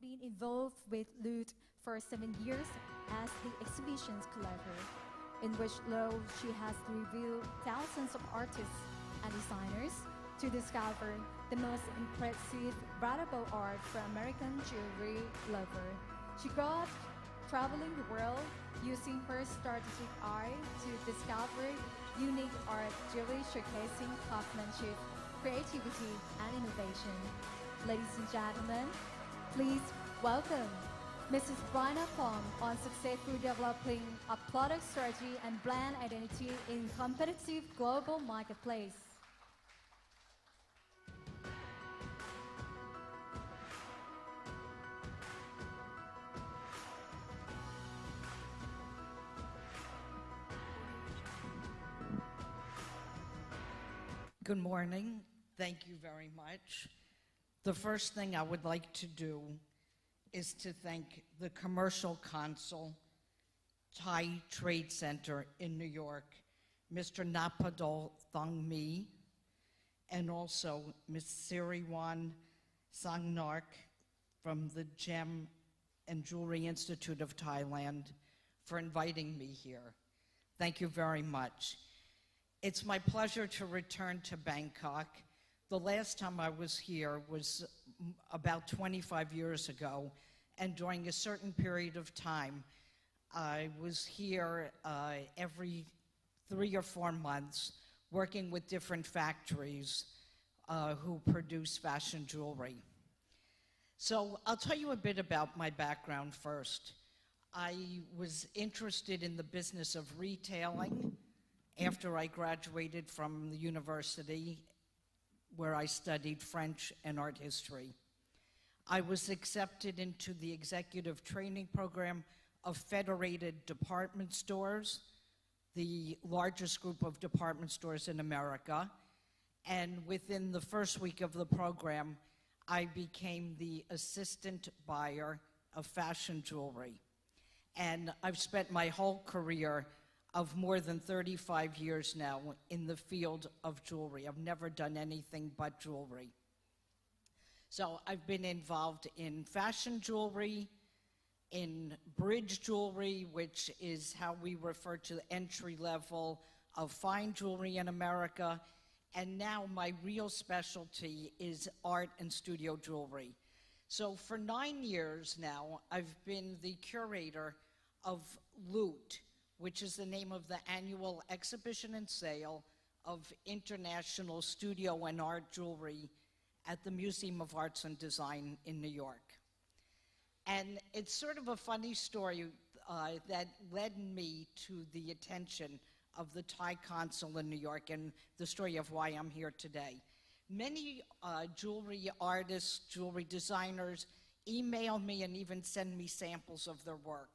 been involved with Loot for 7 years as the exhibition's curator, in which role she has reviewed thousands of artists and designers to discover the most impressive brandable art for American jewelry lover. She grew up traveling the world using her strategic eye to discover unique art jewelry showcasing craftsmanship, creativity, and innovation. Ladies and gentlemen, please welcome Mrs. Bryna Pomp on successfully developing a product strategy and brand identity in competitive global marketplace. Good morning. Thank you very much. The first thing I would like to do is to thank the Commercial Council, Thai Trade Center in New York, Mr. Napadol Thongmi, and also Ms. Siriwan Sangnark from the Gem and Jewelry Institute of Thailand for inviting me here. Thank you very much. It's my pleasure to return to Bangkok. The last time I was here was about 25 years ago, and during a certain period of time, I was here every 3 or 4 months working with different factories who produce fashion jewelry. So I'll tell you a bit about my background first. I was interested in the business of retailing after I graduated from the university where I studied French and art history. I was accepted into the executive training program of Federated Department Stores, the largest group of department stores in America. And within the first week of the program, I became the assistant buyer of fashion jewelry. And I've spent my whole career of more than 35 years now in the field of jewelry. I've never done anything but jewelry. So I've been involved in fashion jewelry, in bridge jewelry, which is how we refer to the entry level of fine jewelry in America. And now my real specialty is art and studio jewelry. So for 9 years now, I've been the curator of Loot, which is the name of the annual exhibition and sale of international studio and art jewelry at the Museum of Arts and Design in New York. And it's sort of a funny story that led me to the attention of the Thai consul in New York and the story of why I'm here today. Many jewelry artists, jewelry designers email me and even send me samples of their work.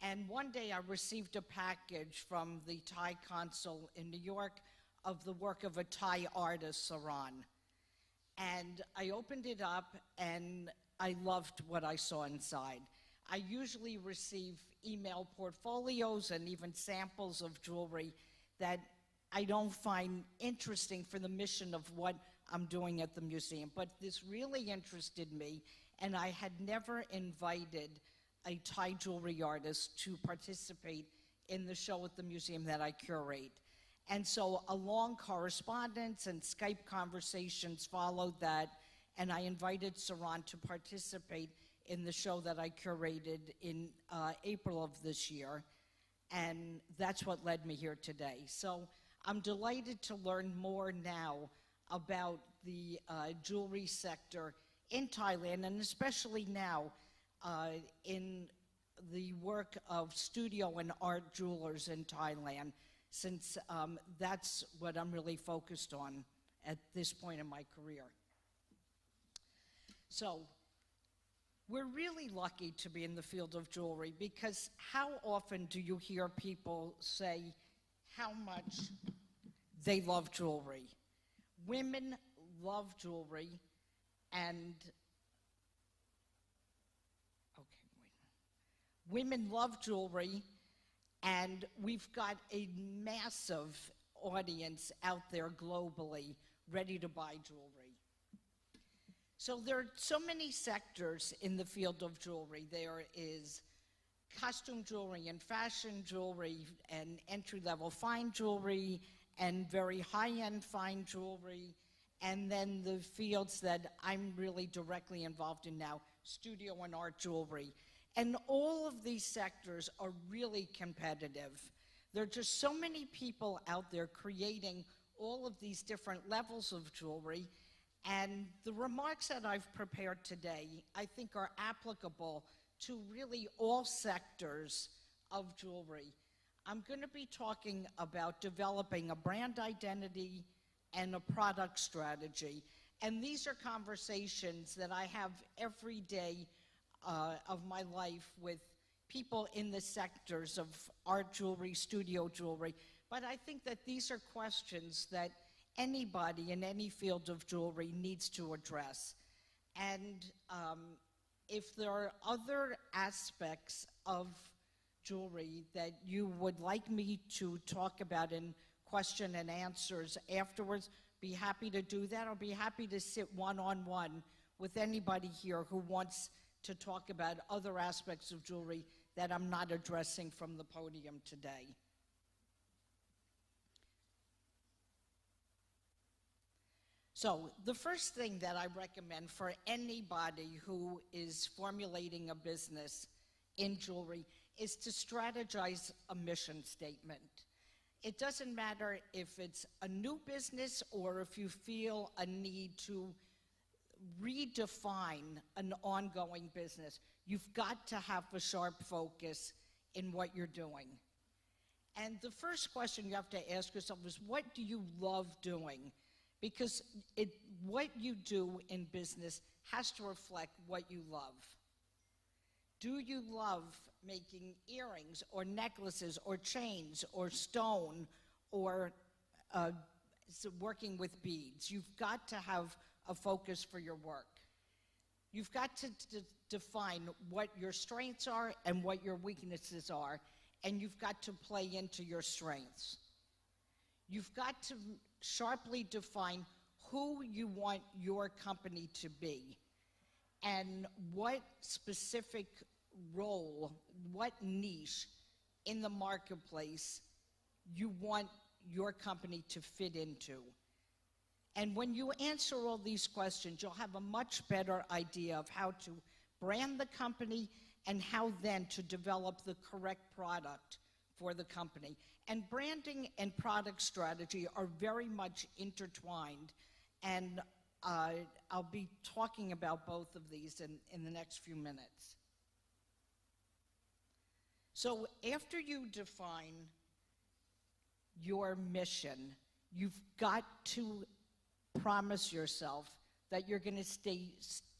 And one day I received a package from the Thai consul in New York of the work of a Thai artist, Saran. And I opened it up and I loved what I saw inside. I usually receive email portfolios and even samples of jewelry that I don't find interesting for the mission of what I'm doing at the museum. But this really interested me, and I had never invited a Thai jewelry artist to participate in the show at the museum that I curate. And so a long correspondence and Skype conversations followed that, and I invited Saran to participate in the show that I curated in April of this year, and that's what led me here today. So I'm delighted to learn more now about the jewelry sector in Thailand, and especially now in the work of studio and art jewelers in Thailand, since that's what I'm really focused on at this point in my career. So we're really lucky to be in the field of jewelry, because how often do you hear people say how much they love jewelry? Women love jewelry, and women love jewelry, and we've got a massive audience out there globally ready to buy jewelry. So there are so many sectors in the field of jewelry. There is costume jewelry and fashion jewelry and entry-level fine jewelry and very high-end fine jewelry, and then the fields that I'm really directly involved in now, studio and art jewelry. And all of these sectors are really competitive. There are just so many people out there creating all of these different levels of jewelry, and the remarks that I've prepared today, I think, are applicable to really all sectors of jewelry. I'm going to be talking about developing a brand identity and a product strategy. And these are conversations that I have every day of my life with people in the sectors of art jewelry, studio jewelry. But I think that these are questions that anybody in any field of jewelry needs to address. And if there are other aspects of jewelry that you would like me to talk about in question and answers afterwards, be happy to do that. I'll be happy to sit one-on-one with anybody here who wants to talk about other aspects of jewelry that I'm not addressing from the podium today. So the first thing that I recommend for anybody who is formulating a business in jewelry is to strategize a mission statement. It doesn't matter if it's a new business or if you feel a need to redefine an ongoing business. You've got to have a sharp focus in what you're doing. And the first question you have to ask yourself is, what do you love doing? Because what you do in business has to reflect what you love. Do you love making earrings or necklaces or chains or stone or working with beads? You've got to have a focus for your work. You've got to define what your strengths are and what your weaknesses are, and you've got to play into your strengths. You've got to sharply define who you want your company to be and what specific role, what niche in the marketplace you want your company to fit into. And when you answer all these questions, you'll have a much better idea of how to brand the company and how then to develop the correct product for the company. And branding and product strategy are very much intertwined, and I'll be talking about both of these in the next few minutes. So after you define your mission, you've got to promise yourself that you're going to stay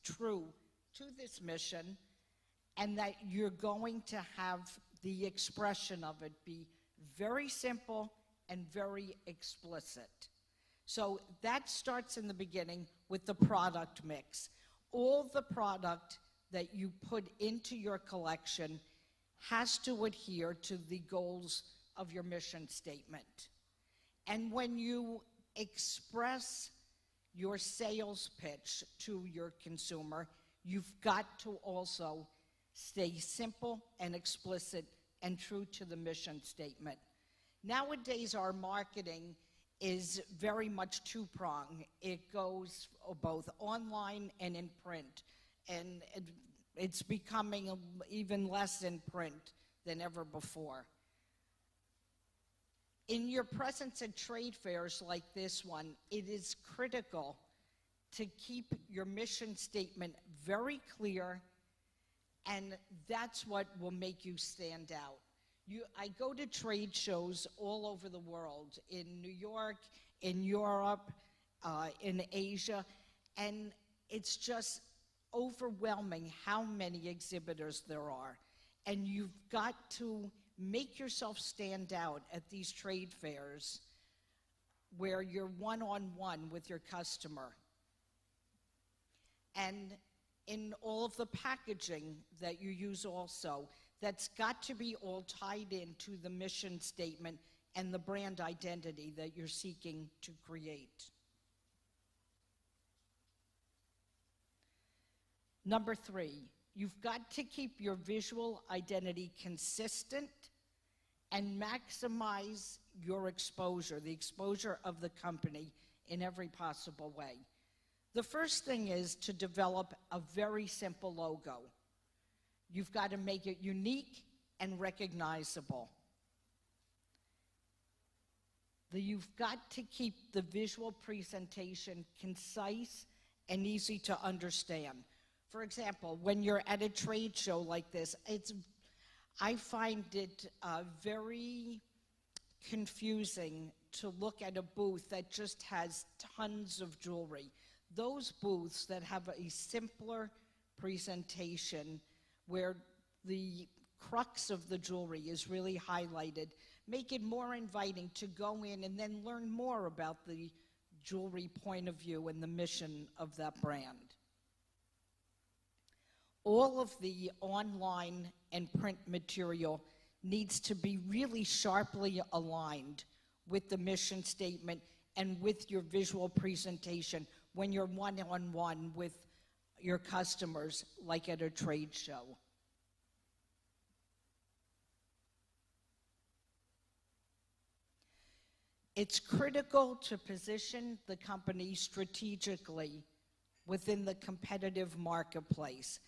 true to this mission and that you're going to have the expression of it be very simple and very explicit. So that starts in the beginning with the product mix. All the product that you put into your collection has to adhere to the goals of your mission statement. And when you express your sales pitch to your consumer, you've got to also stay simple and explicit and true to the mission statement. Nowadays, our marketing is very much two-pronged. It goes both online and in print, and it's becoming even less in print than ever before. In your presence at trade fairs like this one, it is critical to keep your mission statement very clear, and that's what will make you stand out. I go to trade shows all over the world, in New York, in Europe, in Asia, and it's just overwhelming how many exhibitors there are. And you've got to make yourself stand out at these trade fairs where you're one-on-one with your customer. And in all of the packaging that you use also, that's got to be all tied into the mission statement and the brand identity that you're seeking to create. Number 3, you've got to keep your visual identity consistent and maximize your exposure, the exposure of the company in every possible way. The first thing is to develop a very simple logo. You've got to make it unique and recognizable. You've got to keep the visual presentation concise and easy to understand. For example, when you're at a trade show like this, I find it very confusing to look at a booth that just has tons of jewelry. Those booths that have a simpler presentation where the crux of the jewelry is really highlighted make it more inviting to go in and then learn more about the jewelry point of view and the mission of that brand. All of the online and print material needs to be really sharply aligned with the mission statement and with your visual presentation when you're one-on-one with your customers, like at a trade show. It's critical to position the company strategically within the competitive marketplace.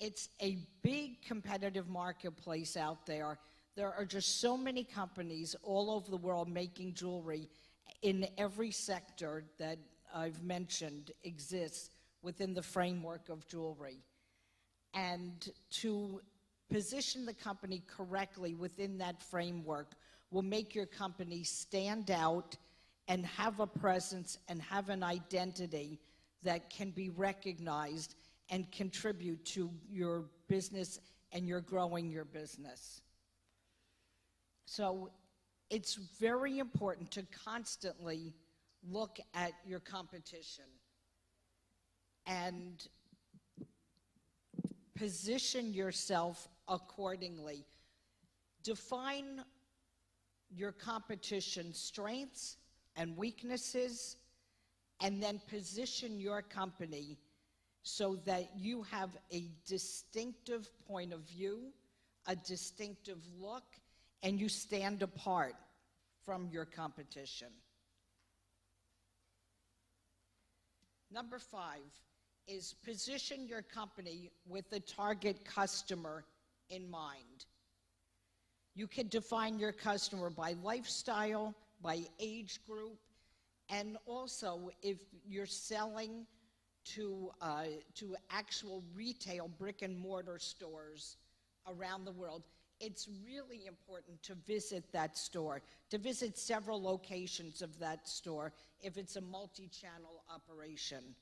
It's a big competitive marketplace out there. There are just so many companies all over the world making jewelry in every sector that I've mentioned exists within the framework of jewelry. And to position the company correctly within that framework will make your company stand out and have a presence and have an identity that can be recognized and contribute to your business and your growing your business. So it's very important to constantly look at your competition and position yourself accordingly. Define your competition's strengths and weaknesses, and then position your company so that you have a distinctive point of view, a distinctive look, and you stand apart from your competition. Number 5 is position your company with the target customer in mind. You can define your customer by lifestyle, by age group, and also if you're selling to actual retail brick and mortar stores around the world, it's really important to visit that store, to visit several locations of that store if it's a multi-channel operation.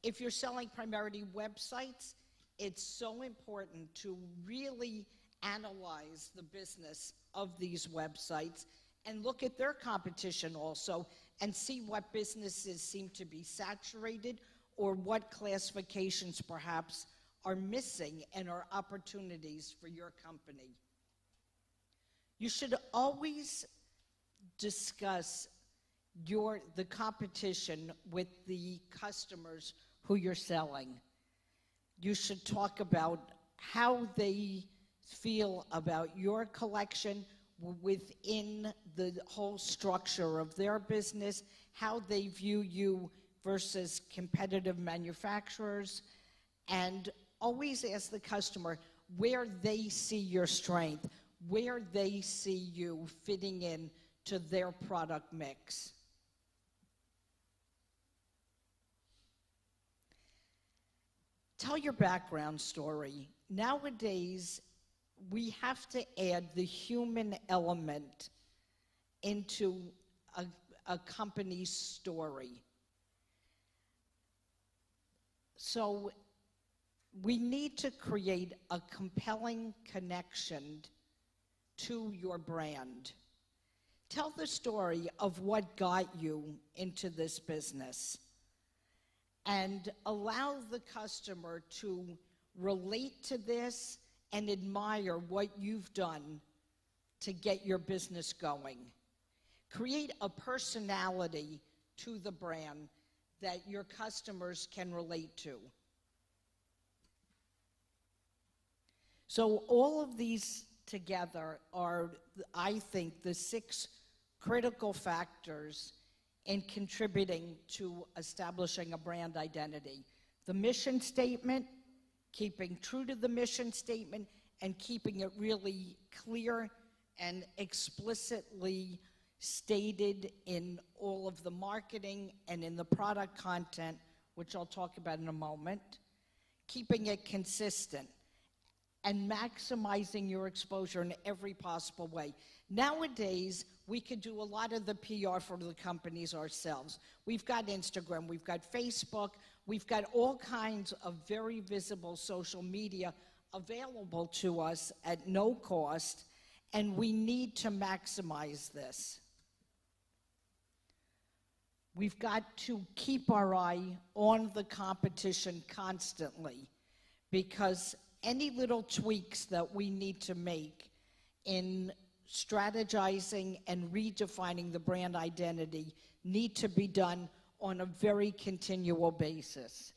If you're selling primarily websites, it's so important to really analyze the business of these websites and look at their competition also and see what businesses seem to be saturated or what classifications perhaps are missing and are opportunities for your company. You should always discuss the competition with the customers who you're selling. You should talk about how they feel about your collection within the whole structure of their business, how they view you versus competitive manufacturers, and always ask the customer where they see your strength, where they see you fitting in to their product mix. Tell your background story. Nowadays, we have to add the human element into a company's story. So we need to create a compelling connection to your brand. Tell the story of what got you into this business and allow the customer to relate to this and admire what you've done to get your business going. Create a personality to the brand that your customers can relate to. So all of these together are, I think, the 6 critical factors in contributing to establishing a brand identity. The mission statement, keeping true to the mission statement, and keeping it really clear and explicitly stated in all of the marketing and in the product content, which I'll talk about in a moment. Keeping it consistent and maximizing your exposure in every possible way. Nowadays, we could do a lot of the PR for the companies ourselves. We've got Instagram, we've got Facebook, we've got all kinds of very visible social media available to us at no cost, and we need to maximize this. We've got to keep our eye on the competition constantly, because any little tweaks that we need to make in strategizing and redefining the brand identity need to be done on a very continual basis.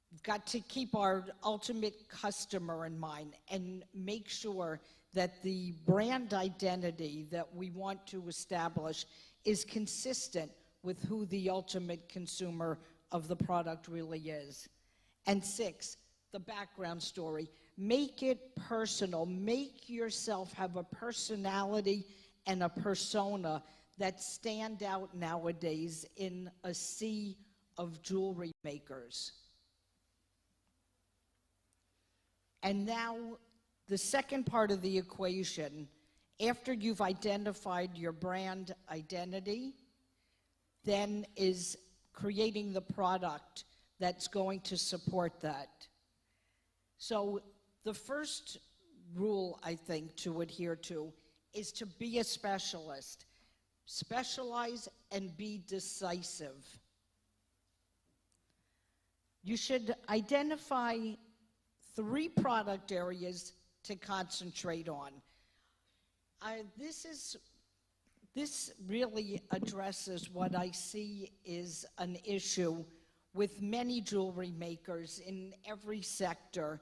We've got to keep our ultimate customer in mind and make sure that the brand identity that we want to establish is consistent with who the ultimate consumer of the product really is. And 6, the background story. Make it personal. Make yourself have a personality and a persona that stand out nowadays in a sea of jewelry makers. And now, the second part of the equation, after you've identified your brand identity, then is creating the product that's going to support that. So the first rule, I think, to adhere to is to be a specialist. Specialize and be decisive. You should identify 3 product areas to concentrate on. This really addresses what I see is an issue with many jewelry makers in every sector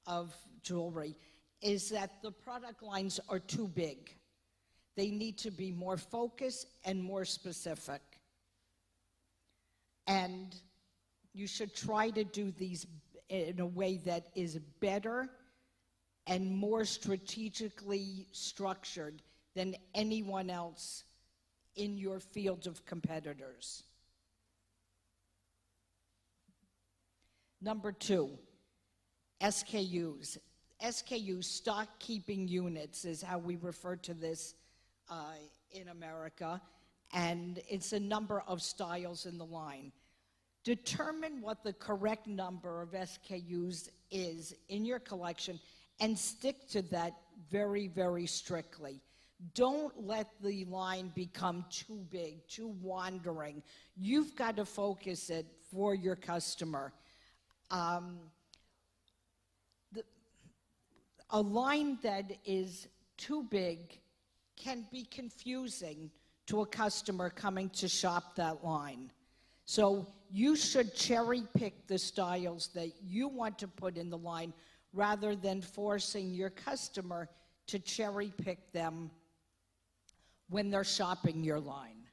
of jewelry, is that the product lines are too big. They need to be more focused and more specific. And you should try to do these in a way that is better and more strategically structured than anyone else in your field of competitors. Number 2, SKUs. SKUs, stock keeping units, is how we refer to this in America, and it's a number of styles in the line. Determine what the correct number of SKUs is in your collection and stick to that very, very strictly. Don't let the line become too big, too wandering. You've got to focus it for your customer. A line that is too big can be confusing to a customer coming to shop that line. So you should cherry pick the styles that you want to put in the line rather than forcing your customer to cherry pick them when they're shopping your line.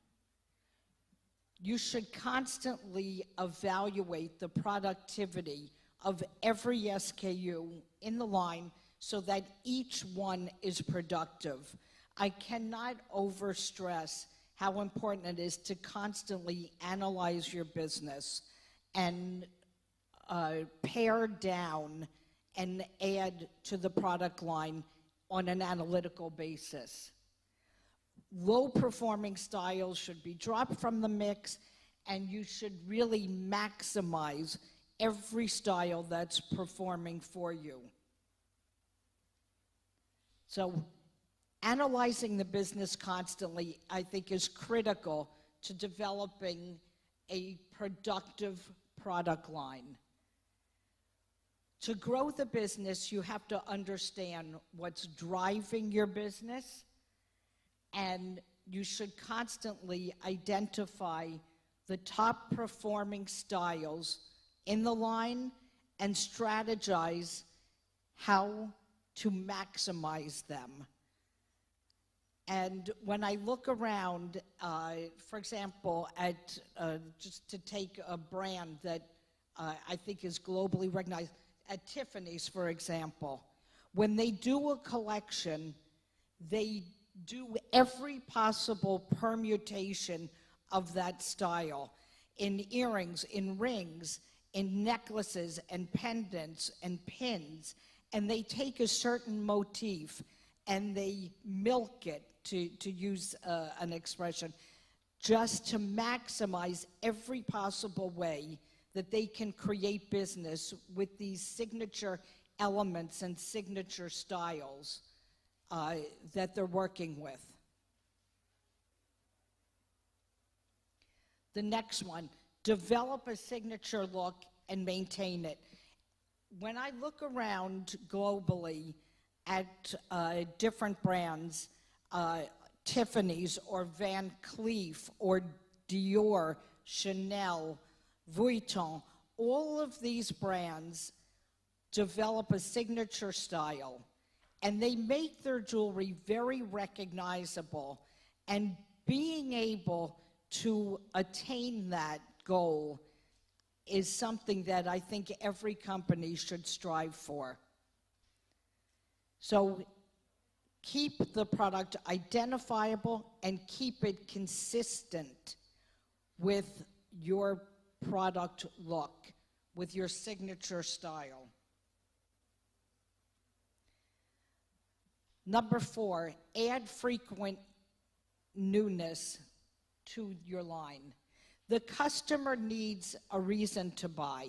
You should constantly evaluate the productivity of every SKU in the line so that each one is productive. I cannot overstress how important it is to constantly analyze your business and pare down and add to the product line on an analytical basis. Low-performing styles should be dropped from the mix, and you should really maximize every style that's performing for you. So analyzing the business constantly, I think, is critical to developing a productive product line. To grow the business, you have to understand what's driving your business, and you should constantly identify the top performing styles in the line and strategize how to maximize them. And when I look around, for example, at just to take a brand that I think is globally recognized, at Tiffany's, for example, when they do a collection, they do every possible permutation of that style in earrings, in rings, in necklaces and pendants and pins, and they take a certain motif and they milk it, to use an expression, just to maximize every possible way that they can create business with these signature elements and signature styles that they're working with. The next one, develop a signature look and maintain it. When I look around globally at different brands, Tiffany's or Van Cleef or Dior, Chanel, Vuitton, all of these brands develop a signature style, and they make their jewelry very recognizable, and being able to attain that goal is something that I think every company should strive for. So keep the product identifiable and keep it consistent with your product look, with your signature style. Number 4, add frequent newness to your line. The customer needs a reason to buy,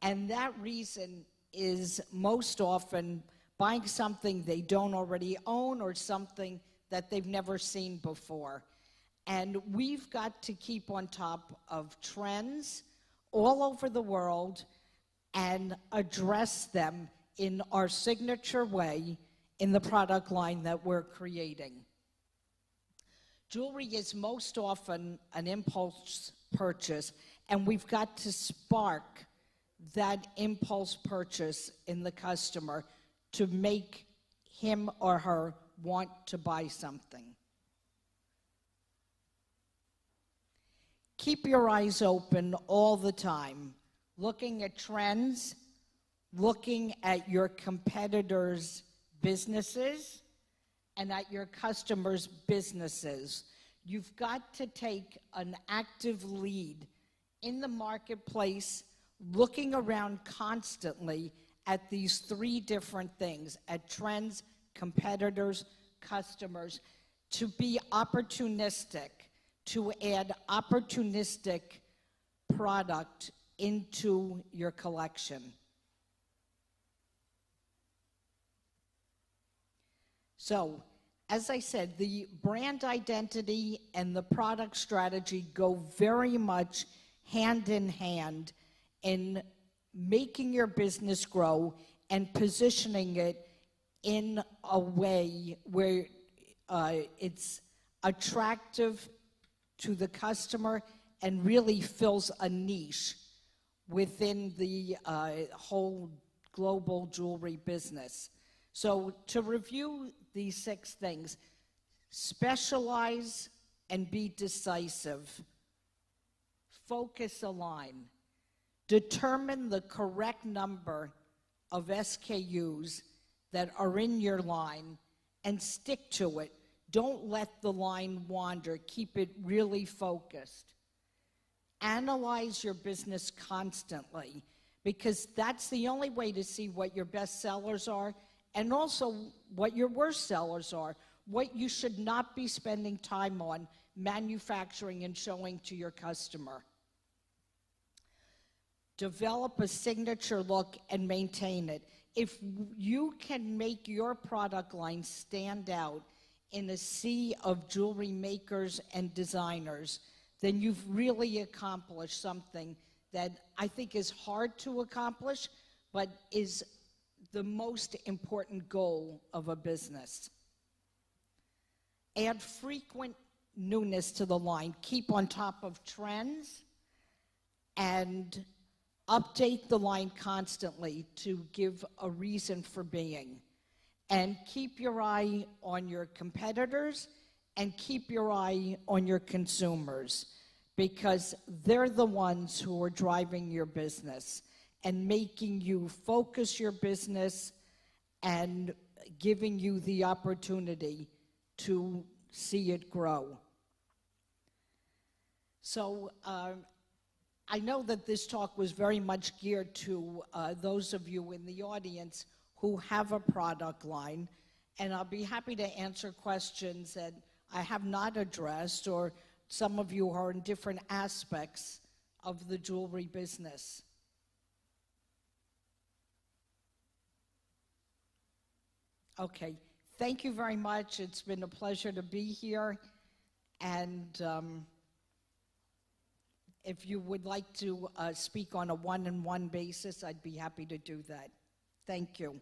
and that reason is most often buying something they don't already own or something that they've never seen before. And we've got to keep on top of trends all over the world and address them in our signature way in the product line that we're creating. Jewelry is most often an impulse purchase, and we've got to spark that impulse purchase in the customer to make him or her want to buy something. Keep your eyes open all the time, looking at trends, looking at your competitors' businesses, and at your customers' businesses. You've got to take an active lead in the marketplace, looking around constantly at these 3 different things, at trends, competitors, customers, to be opportunistic, to add opportunistic product into your collection. So, as I said, the brand identity and the product strategy go very much hand in hand in making your business grow and positioning it in a way where it's attractive to the customer and really fills a niche within the whole global jewelry business. So to review these 6 things, specialize and be decisive. Focus a line. Determine the correct number of SKUs that are in your line and stick to it. Don't let the line wander. Keep it really focused. Analyze your business constantly, because that's the only way to see what your best sellers are and also what your worst sellers are, what you should not be spending time on manufacturing and showing to your customer. Develop a signature look and maintain it. If you can make your product line stand out in a sea of jewelry makers and designers, then you've really accomplished something that I think is hard to accomplish, but is the most important goal of a business. Add frequent newness to the line. Keep on top of trends and update the line constantly to give a reason for being. And keep your eye on your competitors and keep your eye on your consumers, because they're the ones who are driving your business and making you focus your business and giving you the opportunity to see it grow. So I know that this talk was very much geared to those of you in the audience who have a product line, and I'll be happy to answer questions that I have not addressed, or some of you are in different aspects of the jewelry business. Okay, thank you very much. It's been a pleasure to be here, and if you would like to speak on a one-on-one basis, I'd be happy to do that. Thank you.